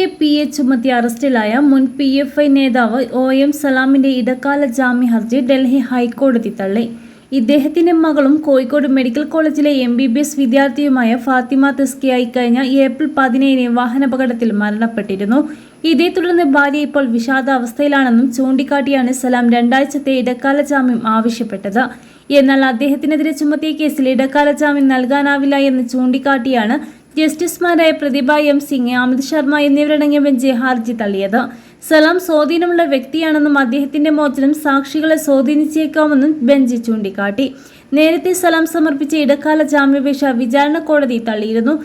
UAPA ചുമത്തി അറസ്റ്റിലായ മുൻ PFI നേതാവ് OM സലാമിന്റെ ഇടക്കാല ജാമ്യ ഹർജി ഡൽഹി ഹൈക്കോടതി തള്ളി. ഇദ്ദേഹത്തിന്റെ മകളും കോഴിക്കോട് മെഡിക്കൽ കോളേജിലെ MBBS വിദ്യാർത്ഥിയുമായ ഫാത്തിമ തസ്കിയ ഇക്കഴിഞ്ഞ ഏപ്രിൽ 17 വാഹനാപകടത്തിൽ മരണപ്പെട്ടിരുന്നു. ഇതേ തുടർന്ന് ഭാര്യ ഇപ്പോൾ വിഷാദാവസ്ഥയിലാണെന്നും ചൂണ്ടിക്കാട്ടിയാണ് സലാം 2 ആഴ്ചത്തെ ഇടക്കാല ജാമ്യം ആവശ്യപ്പെട്ടത്. എന്നാൽ അദ്ദേഹത്തിനെതിരെ ചുമത്തിയ കേസിൽ ഇടക്കാല ജാമ്യം നൽകാനാവില്ല എന്ന് ചൂണ്ടിക്കാട്ടിയാണ് ജസ്റ്റിസുമാരായ പ്രതിഭ M. സിംഗ്, അമിത് ശർമ്മ എന്നിവരടങ്ങിയ ബെഞ്ച് ഹർജി തള്ളിയത്. സലാം സ്വാധീനമുള്ള വ്യക്തിയാണെന്നും അദ്ദേഹത്തിന്റെ മോചനം സാക്ഷികളെ സ്വാധീനിച്ചേക്കാമെന്നും ബെഞ്ച് ചൂണ്ടിക്കാട്ടി. നേരത്തെ സലാം സമർപ്പിച്ച ഇടക്കാല ജാമ്യാപേക്ഷ വിചാരണ കോടതി തള്ളിയിരുന്നു.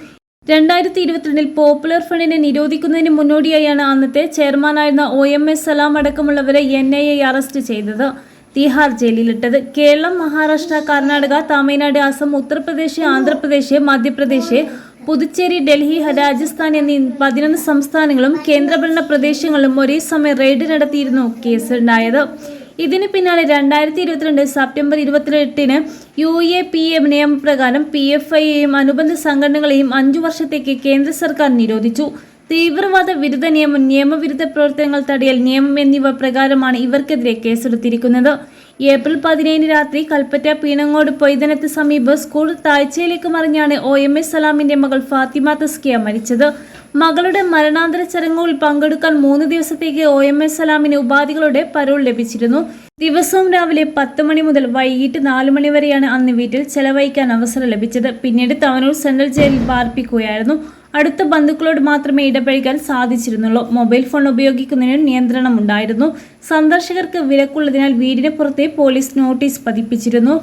2022 പോപ്പുലർ ഫ്രണ്ടിനെ നിരോധിക്കുന്നതിന് മുന്നോടിയായാണ് അന്നത്തെ ചെയർമാനായിരുന്ന OMS സലാം അടക്കമുള്ളവരെ NIA അറസ്റ്റ് ചെയ്തത്, തിഹാർ ജയിലിലിട്ടത്. കേരളം, മഹാരാഷ്ട്ര, കർണാടക, തമിഴ്നാട്, അസം, ഉത്തർപ്രദേശ്, ആന്ധ്രാപ്രദേശ്, മധ്യപ്രദേശ്, പുതുച്ചേരി, ഡൽഹി, രാജസ്ഥാൻ എന്നീ 11 സംസ്ഥാനങ്ങളും കേന്ദ്രഭരണ പ്രദേശങ്ങളിലും ഒരേ സമയം റെയ്ഡ് നടത്തിയിരുന്നു കേസുണ്ടായത്. ഇതിന് പിന്നാലെ 2022 സെപ്റ്റംബർ 28 UAPA നിയമപ്രകാരം PFIയെയും അനുബന്ധ സംഘടനകളെയും 5 വർഷത്തേക്ക് കേന്ദ്ര സർക്കാർ നിരോധിച്ചു. തീവ്രവാദ വിരുദ്ധ നിയമം, നിയമവിരുദ്ധ പ്രവർത്തനങ്ങൾ തടയൽ നിയമം എന്നിവ പ്രകാരമാണ് ഇവർക്കെതിരെ കേസെടുത്തിരിക്കുന്നത്. ഏപ്രിൽ 17 രാത്രി കൽപ്പറ്റ പീണങ്ങോട് പൊയ്തനത്ത് സമീപം സ്കൂൾ താഴ്ചയിലേക്ക് മറിഞ്ഞാണ് OMS സലാമിന്റെ മകൾ ഫാത്തിമ തസ്കിയ മരിച്ചത്. മകളുടെ മരണാന്തര ചടങ്ങുകളിൽ പങ്കെടുക്കാൻ 3 ദിവസത്തേക്ക് OMS സലാമിന് ഉപാധികളുടെ പരോൾ ലഭിച്ചിരുന്നു. ദിവസവും രാവിലെ 10 മണി മുതൽ വൈകിട്ട് 4 മണി വരെയാണ് അന്ന് വീട്ടിൽ ചെലവഴിക്കാൻ അവസരം ലഭിച്ചത്. പിന്നീട് തവനൂർ സെൻട്രൽ ജയിലിൽ പാർപ്പിക്കുകയായിരുന്നു. അടുത്ത ബന്ധുക്കളോട് മാത്രമേ ഇടപഴകാൻ സാധിച്ചിരുന്നുള്ളൂ. മൊബൈൽ ഫോൺ ഉപയോഗിക്കുന്നതിന് നിയന്ത്രണമുണ്ടായിരുന്നു. സന്ദർശകർക്ക് വിലക്കുള്ളതിനാൽ വീടിന് പുറത്തെ പോലീസ് നോട്ടീസ് പതിപ്പിച്ചിരുന്നു.